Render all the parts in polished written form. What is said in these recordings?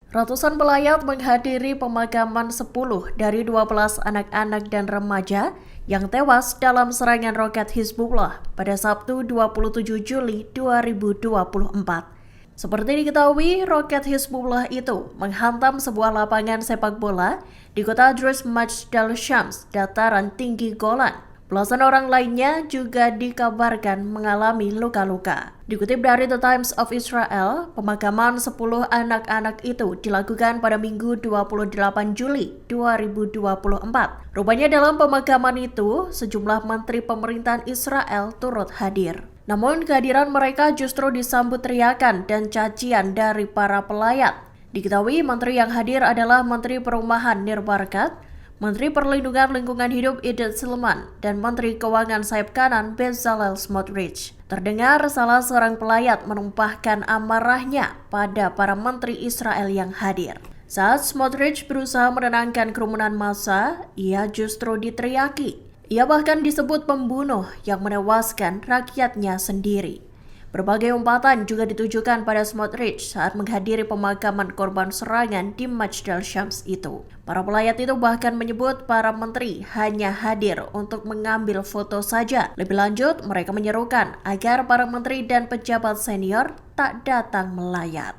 Ratusan pelayat menghadiri pemakaman 10 dari 12 anak-anak dan remaja yang tewas dalam serangan roket Hizbullah pada Sabtu 27 Juli 2024. Seperti diketahui, roket Hizbullah itu menghantam sebuah lapangan sepak bola di kota Drush Majdal Shams, dataran tinggi Golan. Belasan orang lainnya juga dikabarkan mengalami luka-luka. Dikutip dari The Times of Israel, pemakaman 10 anak-anak itu dilakukan pada Minggu 28 Juli 2024. Rupanya dalam pemakaman itu, sejumlah menteri pemerintahan Israel turut hadir. Namun kehadiran mereka justru disambut teriakan dan cacian dari para pelayat. Diketahui menteri yang hadir adalah Menteri Perumahan Nir Barkat, Menteri Perlindungan Lingkungan Hidup Idit Silman, dan Menteri Keuangan sayap kanan Bezalel Smotrich. Terdengar salah seorang pelayat menumpahkan amarahnya pada para menteri Israel yang hadir. Saat Smotrich berusaha menenangkan kerumunan massa, ia justru diteriaki. Ia bahkan disebut pembunuh yang menewaskan rakyatnya sendiri. Berbagai umpatan juga ditujukan pada Smotrich saat menghadiri pemakaman korban serangan di Majdal Shams itu. Para pelayat itu bahkan menyebut para menteri hanya hadir untuk mengambil foto saja. Lebih lanjut, mereka menyerukan agar para menteri dan pejabat senior tak datang melayat.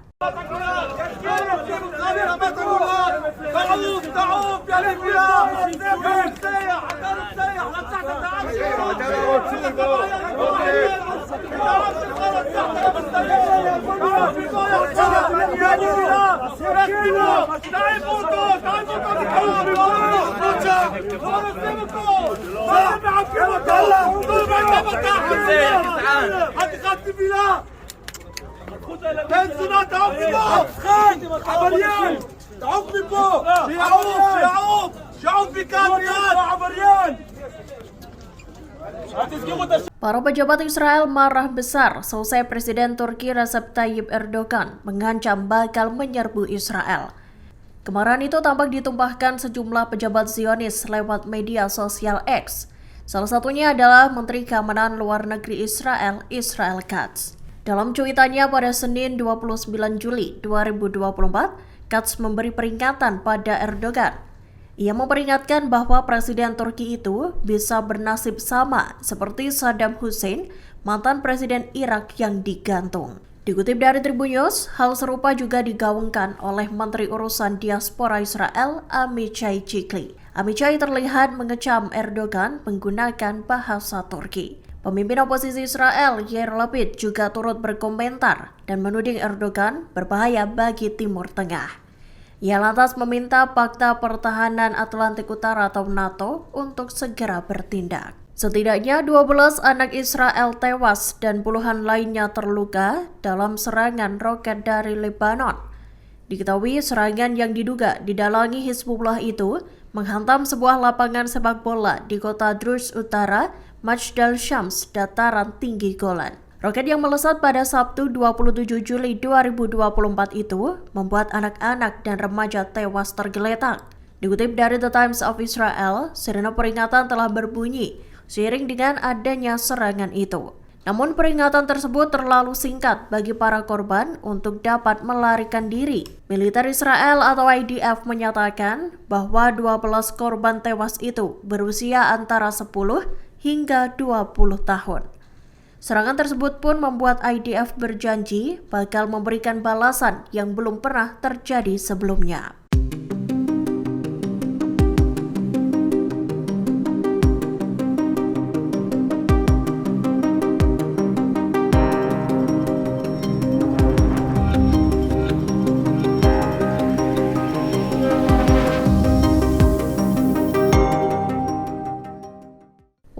Para pejabat Israel marah besar selesai Presiden Turki Recep Tayyip Erdogan mengancam bakal menyerbu Israel. Kemarahan itu tampak ditumpahkan sejumlah pejabat Zionis lewat media sosial X. Salah satunya adalah Menteri Keamanan Luar Negeri Israel, Israel Katz. Dalam cuitannya pada Senin 29 Juli 2024, Katz memberi peringatan pada Erdogan. Ia memperingatkan bahwa Presiden Turki itu bisa bernasib sama seperti Saddam Hussein, mantan Presiden Irak yang digantung. Dikutip dari Tribun News, hal serupa juga digaungkan oleh Menteri Urusan Diaspora Israel, Amichai Chikli. Amichai terlihat mengecam Erdogan menggunakan bahasa Turki. Pemimpin oposisi Israel, Yair Lapid, juga turut berkomentar dan menuding Erdogan berbahaya bagi Timur Tengah. Ia lantas meminta Pakta Pertahanan Atlantik Utara atau NATO untuk segera bertindak. Setidaknya 12 anak Israel tewas dan puluhan lainnya terluka dalam serangan roket dari Lebanon. Diketahui serangan yang diduga didalangi Hizbullah itu menghantam sebuah lapangan sepak bola di kota Drush Utara, Majdal Shams, dataran tinggi Golan. Roket yang melesat pada Sabtu 27 Juli 2024 itu membuat anak-anak dan remaja tewas tergeletak. Dikutip dari The Times of Israel, sirene peringatan telah berbunyi seiring dengan adanya serangan itu. Namun peringatan tersebut terlalu singkat bagi para korban untuk dapat melarikan diri. Militer Israel atau IDF menyatakan bahwa 12 korban tewas itu berusia antara 10 hingga 20 tahun. Serangan tersebut pun membuat IDF berjanji bakal memberikan balasan yang belum pernah terjadi sebelumnya.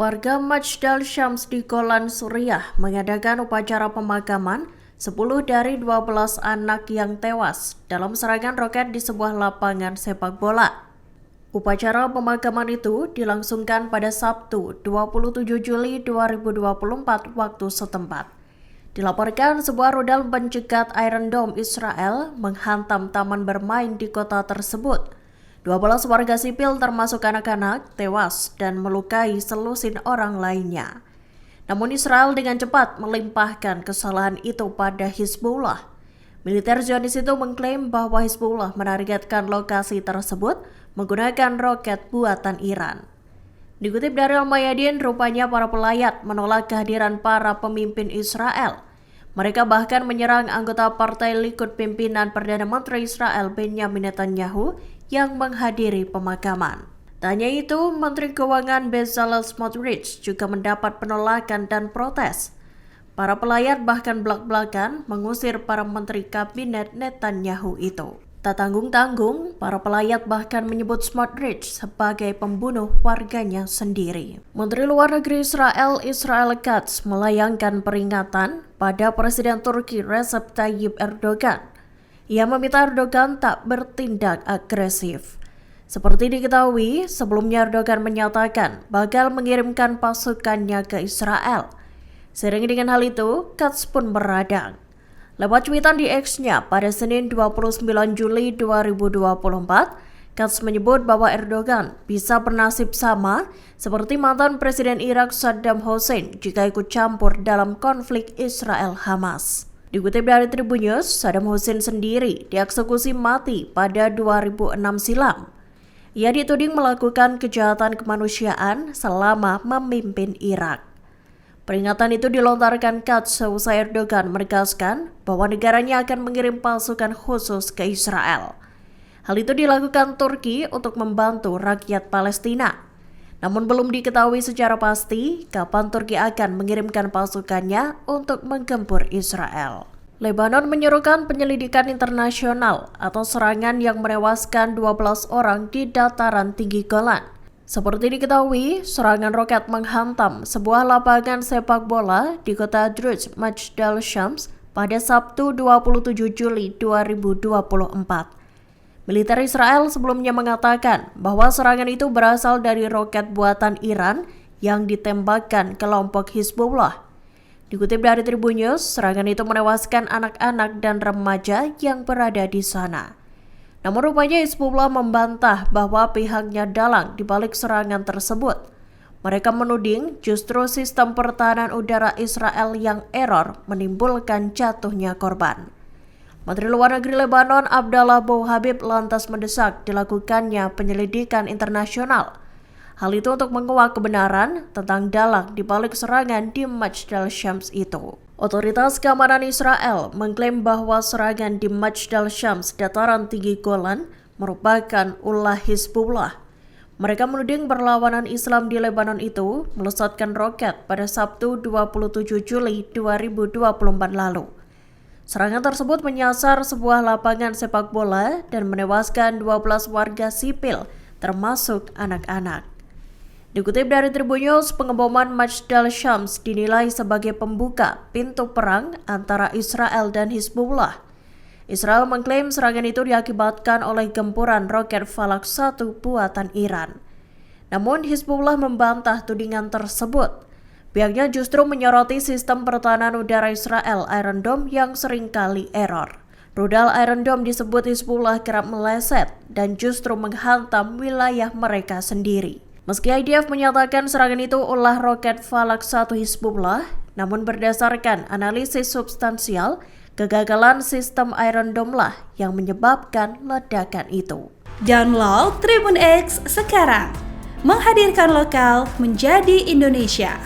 Warga Majdal Shams di Golan, Suriah mengadakan upacara pemakaman 10 dari 12 anak yang tewas dalam serangan roket di sebuah lapangan sepak bola. Upacara pemakaman itu dilangsungkan pada Sabtu 27 Juli 2024 waktu setempat. Dilaporkan sebuah rudal pencegat Iron Dome Israel menghantam taman bermain di kota tersebut. 12 warga sipil termasuk anak-anak tewas dan melukai selusin orang lainnya. Namun Israel dengan cepat melimpahkan kesalahan itu pada Hizbullah. Militer Zionis itu mengklaim bahwa Hizbullah menargetkan lokasi tersebut menggunakan roket buatan Iran. Dikutip dari Al-Mayadin, rupanya para pelayat menolak kehadiran para pemimpin Israel. Mereka bahkan menyerang anggota Partai Likud pimpinan Perdana Menteri Israel Benjamin Netanyahu yang menghadiri pemakaman. Tak hanya itu, Menteri Keuangan Bezalel Smotrich juga mendapat penolakan dan protes. Para pelayat bahkan belak-belakan mengusir para menteri kabinet Netanyahu itu. Tak tanggung-tanggung, para pelayat bahkan menyebut Smotrich sebagai pembunuh warganya sendiri. Menteri Luar Negeri Israel Katz melayangkan peringatan pada Presiden Turki Recep Tayyip Erdogan. Ia meminta Erdogan tak bertindak agresif. Seperti diketahui, sebelumnya Erdogan menyatakan bakal mengirimkan pasukannya ke Israel. Seiring dengan hal itu, Katz pun beradang. Lewat cuitan di X-nya pada Senin 29 Juli 2024, Katz menyebut bahwa Erdogan bisa bernasib sama seperti mantan Presiden Irak Saddam Hussein jika ikut campur dalam konflik Israel-Hamas. Dikutip dari Tribun News, Saddam Hussein sendiri dieksekusi mati pada 2006 silam. Ia dituding melakukan kejahatan kemanusiaan selama memimpin Irak. Peringatan itu dilontarkan Katz seusai Erdogan menegaskan bahwa negaranya akan mengirim pasukan khusus ke Israel. Hal itu dilakukan Turki untuk membantu rakyat Palestina. Namun belum diketahui secara pasti kapan Turki akan mengirimkan pasukannya untuk menggempur Israel. Lebanon menyerukan penyelidikan internasional atas serangan yang menewaskan 12 orang di dataran tinggi Golan. Seperti diketahui, serangan roket menghantam sebuah lapangan sepak bola di kota Druj Majdal Shams pada Sabtu 27 Juli 2024. Militer Israel sebelumnya mengatakan bahwa serangan itu berasal dari roket buatan Iran yang ditembakkan kelompok Hizbullah. Dikutip dari Tribun News, serangan itu menewaskan anak-anak dan remaja yang berada di sana. Namun rupanya Hizbullah membantah bahwa pihaknya dalang di balik serangan tersebut. Mereka menuding justru sistem pertahanan udara Israel yang error menimbulkan jatuhnya korban. Menteri Luar Negeri Lebanon Abdallah Bouhabib lantas mendesak dilakukannya penyelidikan internasional. Hal itu untuk menguak kebenaran tentang dalang di balik serangan di Majdal Shams itu. Otoritas Keamanan Israel mengklaim bahwa serangan di Majdal Shams, dataran tinggi Golan, merupakan ulah Hizbullah. Mereka menuding berlawanan Islam di Lebanon itu melesatkan roket pada Sabtu 27 Juli 2024 lalu. Serangan tersebut menyasar sebuah lapangan sepak bola dan menewaskan 12 warga sipil, termasuk anak-anak. Dikutip dari Tribun News, pengeboman Majdal Shams dinilai sebagai pembuka pintu perang antara Israel dan Hizbullah. Israel mengklaim serangan itu diakibatkan oleh gempuran roket Falak 1 buatan Iran. Namun Hizbullah membantah tudingan tersebut. Pihaknya justru menyoroti sistem pertahanan udara Israel Iron Dome yang seringkali error. Rudal Iron Dome disebut Hizbullah kerap meleset dan justru menghantam wilayah mereka sendiri. Meski IDF menyatakan serangan itu ulah roket Falak 1 Hizbullah, namun berdasarkan analisis substansial, kegagalan sistem Iron Dome lah yang menyebabkan ledakan itu. Download Tribun X sekarang, menghadirkan lokal menjadi Indonesia.